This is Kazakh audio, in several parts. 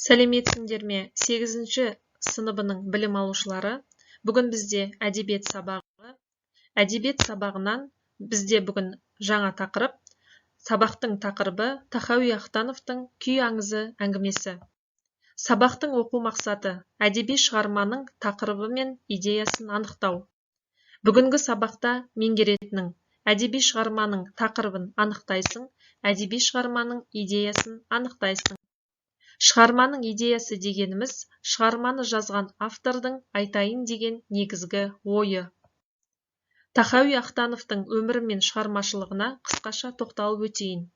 Сәлеметсіңдер ме? 8-ші сыныбының білім алушылары. Бүгін бізде әдебиет сабағы. Әдебиет сабағынан бізде бүгін жаңа тақырып. Сабақтың тақырыбы Тахауи Ахтановтың Күй аңызы әңгімесі. Сабақтың оқу мақсаты әдеби шығарманың тақырыбы мен идеясын анықтау. Бүгінгі сабақта меңгеретінің әдеби шығарманың тақырыбын анықтайсың, әдеби шығарманың идеясын анықтайсың. Шығарманың идеясы дегеніміз, шығарманы жазған автордың айтайын деген негізгі ойы. Тахауи Ахтановтың өмірі мен шығармашылығына қысқаша тоқталып өтейін.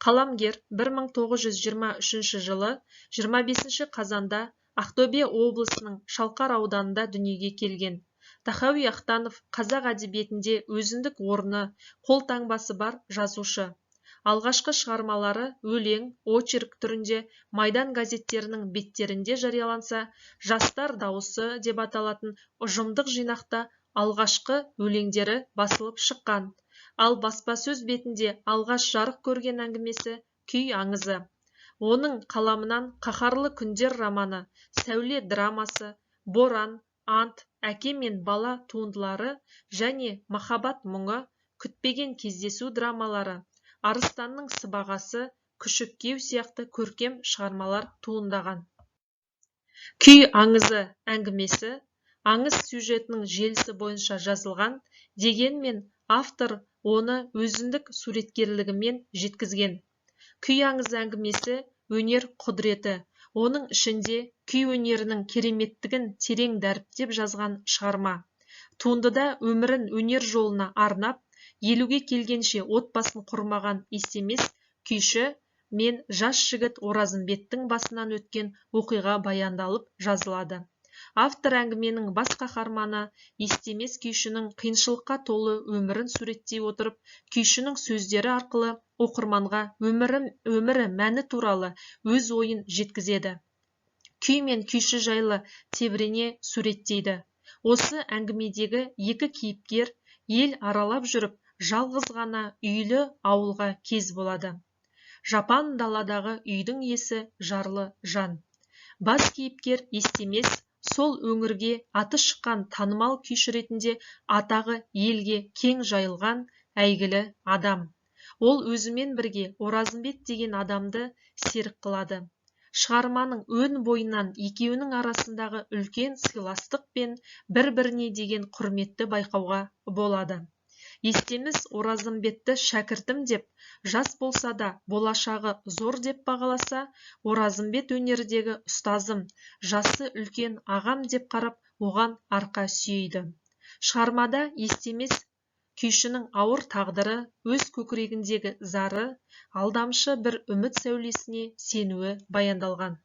Қаламгер 1923 жылы 25 қазанда Ақтөбе облысының Шалқар ауданында дүниеге келген. Тахауи Ахтанов қазақ әдебиетінде өзіндік орны, қолтаңбасы бар жазушы. Алғашқы шығармалары өлең, очерк түрінде Майдан газеттерінің беттерінде жарияланса, жастар дауысы деп аталатын ұжымдық жинақта алғашқы өлеңдері басылып шыққан. Ал баспасөз бетінде алғаш жарық көрген әңгімесі Күй аңызы. Оның қаламынан Қаһарлы күндер романы, Сәуле драмасы, Боран, Ант, Әке мен бала туындылары және Махаббат мұңы, Күтпеген кездесу драмалары, Арыстанның сыбағасы, Күшіккеу сияқты көркем шығармалар туындаған. Күй аңызы әңгімесі аңыз сюжетінің желісі бойынша жазылған, дегенмен автор оны өзіндік суреткерлігімен жеткізген. Күй аңызы әңгімесі өнер құдіреті. Оның ішінде күй өнерінің кереметтігін терең дәріптеп жазған шығарма. Туындыда өмірін өнер жолына арнап, 50-ге келгенше отбасын құрмаған естемес күйші мен жас жігіт Оразымбеттің басынан өткен оқиға баяндалып жазылады. Автор әңгіменің бас қаһарманы естемес күйшінің қиыншылыққа толы өмірін суреттей отырып, күйшінің сөздері арқылы оқырманға өмірі мәні туралы өз ойын жеткізеді. Күй мен күйші жайлы тебірене суреттейді. Осы әңгімедегі екі кейіпкер ел аралап жүріп, жалғыз ғана үйлі ауылға кез болады. Жапан даладағы үйдің иесі жарлы жан. Бас кейіпкер естемес, сол өңірге аты шыққан танымал күйші ретінде атағы елге кең жайылған әйгілі адам. Ол өзімен бірге Оразымбет деген адамды серік қылады. Шығарманың өн бойынан екеуінің арасындағы үлкен сыйластық пен бір-біріне деген құрметті байқауға болады. Естемес Оразымбетті шәкіртім деп, жас болса да болашағы зор деп бағаласа, Оразымбет өнердегі ұстазым, жасы үлкен ағам деп қарап, оған арқа сүйейді. Шығармада естемес күйшінің ауыр тағдыры, өз көкірегіндегі зары, алдамшы бір үміт сәулесіне сенуі баяндалған.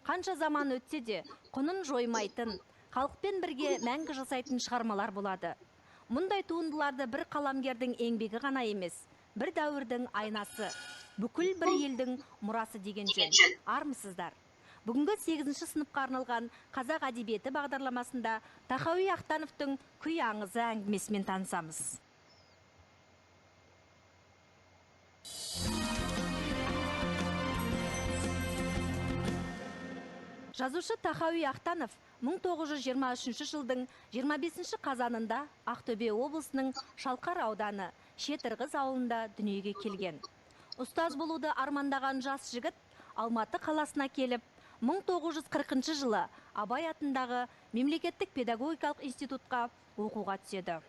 Қанша заман өтсе де, құнын жоймайтын, халықпен бірге мәңгі жасайтын шығармалар болады. Мұндай туындыларды бір қаламгердің еңбегі ғана емес, бір дәуірдің айнасы, бүкіл бір елдің мұрасы деген жөн. Армысыздар. Бүгінгі 8-ші сыныпқа арналған қазақ әдебиеті бағдарламасында Тахауи Ахтановтың Күй аңызы әңгімесімен танысамыз. Жазушы Тахауи Ахтанов 1923 жылдың 25 қазанында Ақтөбе облысының Шалқар ауданы Шетірғыз ауылында дүниеге келген. Ұстаз болуды армандаған жас жігіт Алматы қаласына келіп, 1940 жылы Абай атындағы мемлекеттік педагогикалық институтқа оқуға түседі.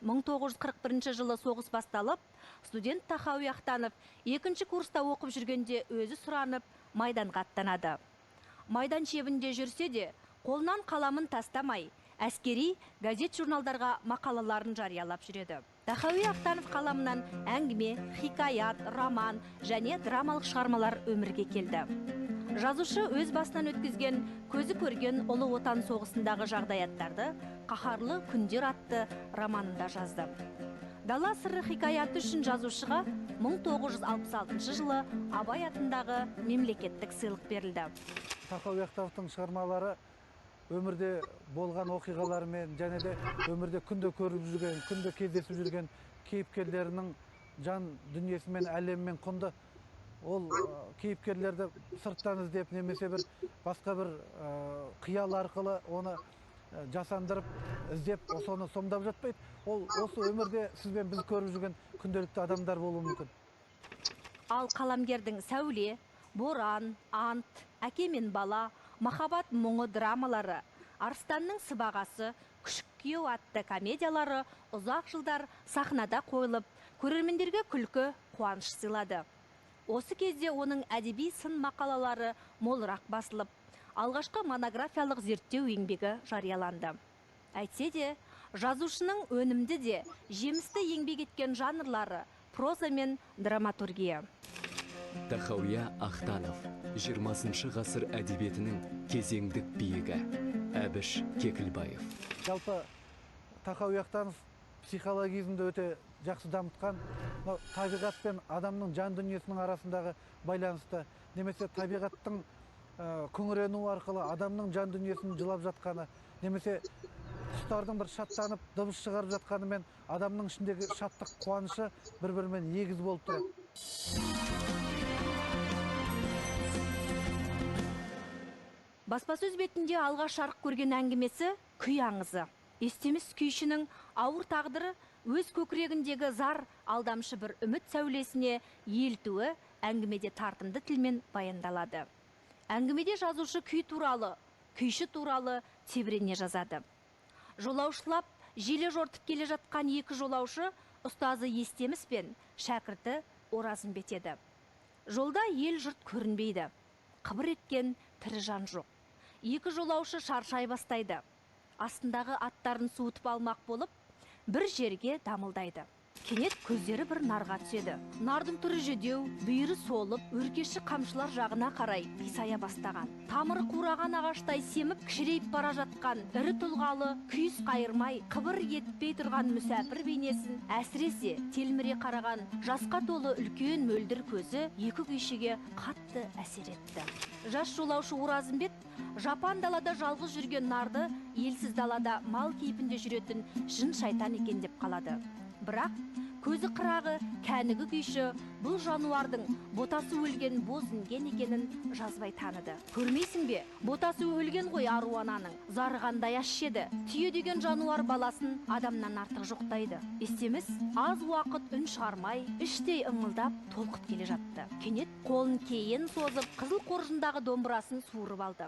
1941 жылы соғыс басталып, студент Тахауи Ахтанов 2-ші курста оқып жүргенде өзі сұранып Майданға аттанады. Майдан шебінде жүрсе де, қолынан қаламын тастамай, әскери газет-журналдарға мақалаларын жариялап жүреді. Тахауи Ахтанов қаламынан әңгіме, хикаят, роман және драмалық шығармалар өмірге келді. Жазушы өз басынан өткізген, көзі көрген ұлы отан соғысындағы жағдаяттарды «Қаһарлы күндер» атты романында жазды. Дала сыры хикаяты үшін жазушыға 1966 жылы Абай атындағы мемлекеттік сыйлық берілді. Тахауи Ахтановтың шығармалары өмірде болған оқиғаларымен және де өмірде күнде көріп жүрген, күнде кездесіп жүрген кейіпкерлерінің жан дүниесімен, әлемімен құнды. Ол кейіпкерлерді сырттан іздеп, немесе бір басқа бір қиял арқылы оны жасандырып, іздеп, соны сомдап жатпайды. Ол осы өмірде сізбен біз көріп жүрген күнделікті адамдар болуы мүмкін. Ал қаламгердің Сәуле, Боран, Ант, Әке мен бала, Махаббат мұңы драмалары, Арыстанның сыбағасы, Күшік күйеу атты комедиялары ұзақ жылдар сахнада қойылып, көрермендерге күлкі, қуаныш сыйлады. Осы кезде оның әдеби сын мақалалары молырақ басылып, алғашқы монографиялық зерттеу еңбегі жарияланды. Әйтсе де, жазушының өнімді де, жемісті еңбек еткен жанрлары проза мен драматургия. Тахауи Ахтанов 20 ғасыр әдебиетінің кезеңдік биігі Әбіш Кекілбаев. Жалпы Тахауи Ахтанов психологизмді өте жақсы дамытқан, табиғат пен адамның жан дүниесінің арасындағы байланысты, немесе табиғаттың күңірену арқылы адамның жан дүниесінің жылап жатқаны, немесе құстардың бір шаттанып дыбыс шығарып жатқаны мен адамның ішіндегі шаттық, қуанышы бір-бірімен егіз болып тұрады. Баспасөз бетінде алғаш жарық көрген әңгімесі «Күй аңызы». Естемес күйшінің ауыр тағдыры өз көкірегіндегі зар алдамшы бір үміт сәулесіне елтуі әңгімеде тартымды тілмен баяндалады. Әңгімеде жазушы күй туралы, күйші туралы тебірене жазады. Жолаушылап, желе жортып келе жатқан екі жолаушы ұстазы Естемес пен шәкірті Оразымбет еді. Жолда ел жұрт көрінбейді. Қыбыр еткен тірі жан жоқ. Екі жолаушы шаршай бастайды. Астындағы аттарын суытып алмақ болып, бір жерге дамылдайды. Кенет көздері бір нарға түседі. Нардың түрі жүдеу, бүйірі солып, өркеші қамшылар жағына қарай қисая бастаған. Тамыры қураған ағаштай семіп кішірейіп бара жатқан, ірі тұлғалы, күйіс қайырмай, қыбыр етпей тұрған мүсәпір бейнесін әсіресе телміре қараған жасқа толы үлкен мөлдір көзі екі күйшіге қатты әсер етті. Жас жолаушы Оразымбет жапан далада жалғыз жүрген нарды елсіз далада мал кейпінде жүретін жын шайтан екен деп қалады. Бірақ көзі қырағы кәнігі күйші бұл жануардың ботасы өлген боз інген екенін жазбай таныды. Көрмейсің бе? Ботасы өлген ғой ару ананың, зарығандай ащеді. Түйе деген жануар баласын адамнан артық жоқтайды. Естемес аз уақыт үн шығармай, іштей ыңылдап толқып келе жатты. Кенет қолын кейін созып, қызыл қоржындағы домбырасын суырып алды.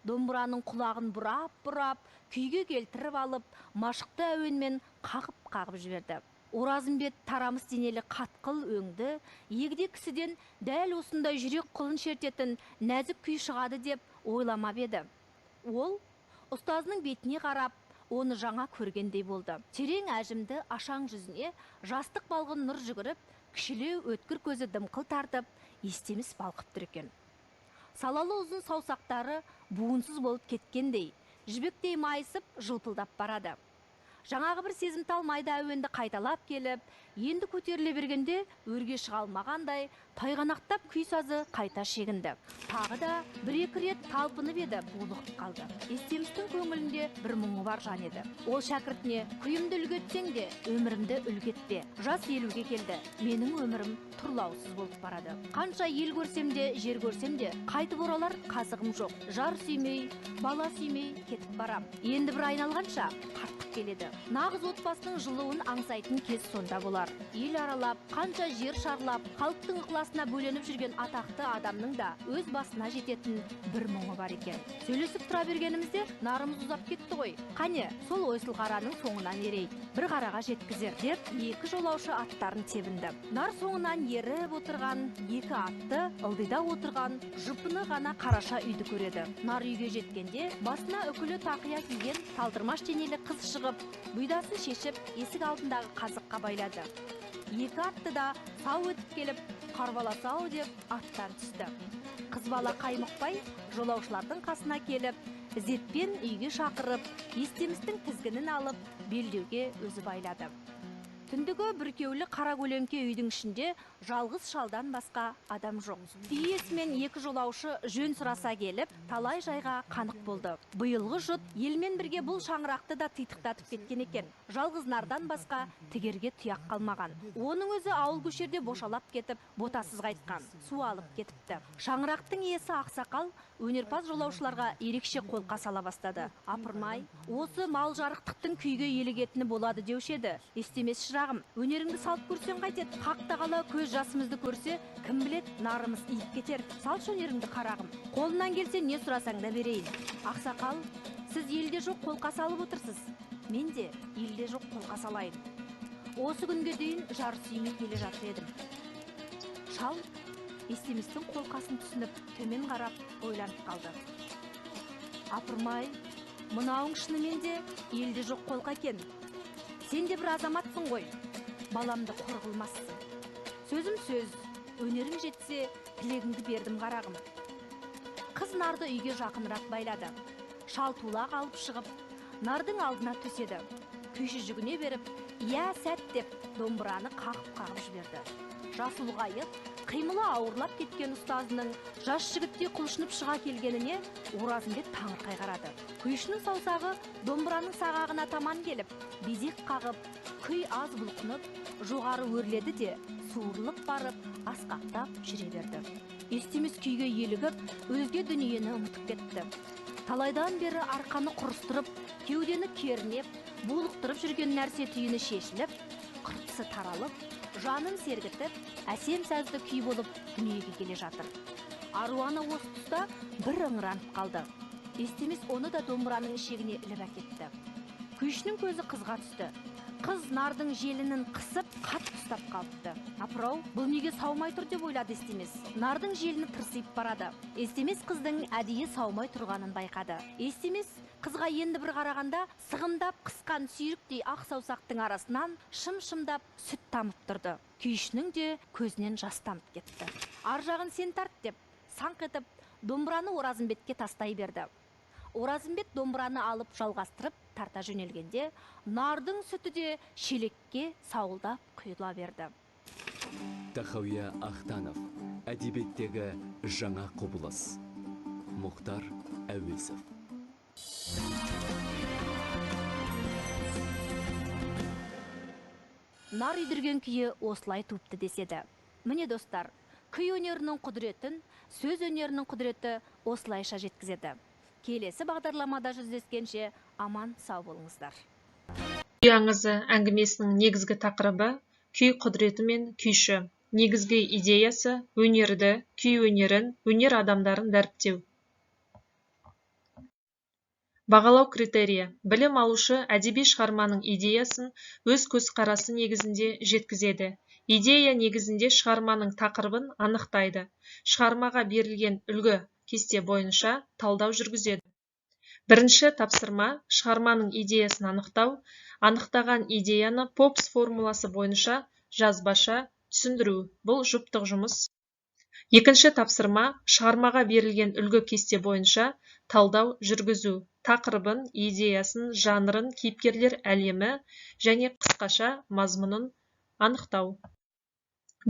Домбыраның құлағын бұрап, күйге келтіріп алып, машықты әуенмен қағып жіберді. Оразымбет тарамыс денелі қатқыл өңді, егде кісіден дәл осындай жүрек құлын шертетін нәзік күй шығады деп ойламап еді. Ол ұстазының бетіне қарап, оны жаңа көргендей болды. Терең әжімді ашаң жүзіне жастық балғын нұр жүгіріп, кішілеу өткір көзі дымқыл тартып, Естемес балқып тұр екен. Салалы ұзын саусақтары буынсыз болып кеткендей, жібектей майысып жылпылдап барады. Жаңағы бір сезімтал майда әуенді қайталап келіп, енді көтеріле бергенде өрге шыға алмағандай, тайғанақтап күй сазы қайта шегінді. Тағы да бір-екі рет талпынып еді, булығып қалды. Естеместің көңілінде бір мұңы бар жан еді. Ол шәкіртіне: "Күйімді үлгетсең де, өмірімді үлгетпе. Жас 50-ге келді. Менің өмірім тұрлаусыз болып барады. Қанша ел көрсем де, жер көрсем де, қайтып оралар қазығым жоқ. Жар сүймей, бала сүймей кетіп барам. Енді бір айналғанша қарттық келеді. Нағыз отбасының жылуын аңсайтын кез сонда болар. Ел аралап, қанша жер шарлап, халықтың ықыласына бөленіп жүрген атақты адамның да өз басына жететін бір мұңы бар екен. Сөйлесіп тұра бергенімізде нарымыз ұзап кетті ғой. Қане, сол ойсыл қараның соңынан ерейік, бір қараға жеткізер" деп екі жолаушы аттарын тебінді. Нар соңынан еріп отырған екі атты ылдида отырған жұпыны ғана қараша үйді көреді. Нар үйге жеткенде басына үкілі тақия киген талдырмаш денелі қыз шығып, бұйдасын шешіп, есік алдындағы қазыққа байлады. Екі атты да сау өтіп келіп, қарбаласау деп аттан түсті. Қыз бала қаймықпай жолаушылардың қасына келіп, ізетпен үйге шақырып, Естемістің тізгінін алып, белдеуге өзі байлады. Түндігі бүркеулі қара көлеңке үйдің ішінде жалғыз шалдан басқа адам жоқ. Үй иесімен екі жолаушы жөн сұраса келіп, талай жайға қанық болды. Биылғы жұт елмен бірге бұл шаңырақты да титықтатып кеткен екен. Жалғыз нардан басқа тігерге тұяқ қалмаған. Оның өзі ауыл көшерде бошалап кетіп, ботасыз қайтқан, су алып кетіпті. Шаңырақтың иесі ақсақал өнерпаз жолаушыларға ерекше қолқа сала бастады. Апырмай, осы мал жарықтықтың күйге елігетіні болады деуші еді. Естемес шырағым, өнеріңді салып көрсең қайтеді. Қақтағала көз жасымызды көрсе, кім білет, нарымыз иіп кетер. Салшы өнеріңді қарағым. Қолынан келсе не сұрасаң да берейін. Ақсақал, сіз елде жоқ қолқа салып отырсыз. Мен де елде жоқ қолқа салайын. Осы күнге дейін жар сүймей келе жатыр едім. Шал Естеместің қолқасын түсініп, төмен қарап, ойланып қалды. Апырмай, мынауың шынымен де елде жоқ қолқа екен. Сен де бір азаматсың ғой, баламды қор қылмассың. Сөзім сөз, өнерің жетсе, тілегіңді бердім қарағым. Қыз нарды үйге жақынырақ байлады. Шал тулақ алып шығып, нардың алдына төседі. Күйші жүгіне беріп, «Я сәт» деп домбыраны қағып жіберді. Жас ұлғайып, қимылы ауырлап кеткен ұстазының жас жігітте құлшынып шыға келгеніне Оразымбет таңырқай қарады. Күйшінің саусағы домбыраның сағағына таман келіп, безек қағып, күй аз бұлқынып, жоғары өрледі де, суырылып барып, асқақтап жүре берді. Естемес күйге елігіп, өзге дүниені ұмытып кетті. Талайдан бері арқаны құрыстырып, кеудені кернеп, булықтырып жүрген нәрсе түйіні шешіліп, қыртысы таралып, жанын сергітіп, әсем сазды күй болып дүниеге келе жатыр. Аруаны осы тұста бір ыңыранып қалды. Естемес оны да домбыраның ішегіне іліп әкетті. Күйшінің көзі қызға түсті. Қыз нардың желінін қысып, қатты ұстап қалыпты. Апырау, бұл неге саумай тұр деп ойлады Естемес. Нардың желіні тырсиып барады. Естемес қыздың әдейі саумай тұрғанын байқады. Естемес қызға енді бір қарағанда сығымдап қысқан сүйріктей ақ саусақтың арасынан шым-шымдап сүт тамып тұрды. Күйшінің де көзінен жас тамып кетті. Ар жағын сен тарт деп, саңқ етіп, домбыраны Оразымбетке тастай берді. Оразымбет домбыраны алып жалғастырып тарта жөнелгенде, нардың сүті де шелекке сауылдап құйыла берді. Тахауя Ахтанов, әдебиеттегі жаңа құбылыс. Мұхтар Әуезов. Нар үйдірген күйі осылай туыпты деседі. Міне достар, күй өнерінің құдіретін, сөз өнерінің құдіреті осылайша жеткізеді. Келесі бағдарламада жүздескенше аман сау болыңыздар. Күй аңызы әңгімесінің негізгі тақырыбы күй құдіреті мен күйші. Негізгі идеясы өнерді, күй өнерін, өнер адамдарын дәріптеу. Бағалау критерийі. Білім алушы әдеби шығарманың идеясын өз көзқарасы негізінде жеткізеді. Идея негізінде шығарманың тақырыбын анықтайды. Шығармаға берілген үлгі кесте бойынша талдау жүргізеді. Бірінші тапсырма шығарманың идеясын анықтау, анықтаған идеяны Попс формуласы бойынша жазбаша түсіндіру. Бұл жұптық жұмыс. Екінші тапсырма шығармаға берілген үлгі кесте бойынша талдау жүргізу. Тақырыбын, идеясын, жанрын, кейіпкерлер әлемі және қысқаша мазмұнын анықтау.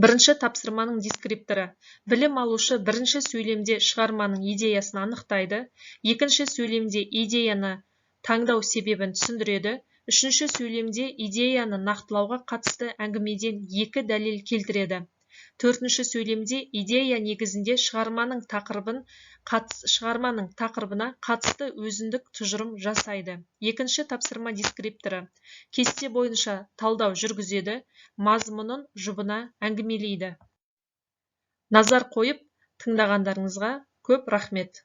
Бірінші тапсырманың дескрипторы. Білім алушы бірінші сөйлемде шығарманың идеясын анықтайды, екінші сөйлемде идеяны таңдау себебін түсіндіреді, үшінші сөйлемде идеяны нақтылауға қатысты әңгімеден екі дәлел келтіреді. Төртінші сөйлемде идея негізінде шығарманың тақырыбына қатысты өзіндік тұжырым жасайды. Екінші тапсырма дескрипторы. Кесте бойынша талдау жүргізеді, мазмұнын жұбына әңгімелейді. Назар қойып тыңдағандарыңызға көп рахмет.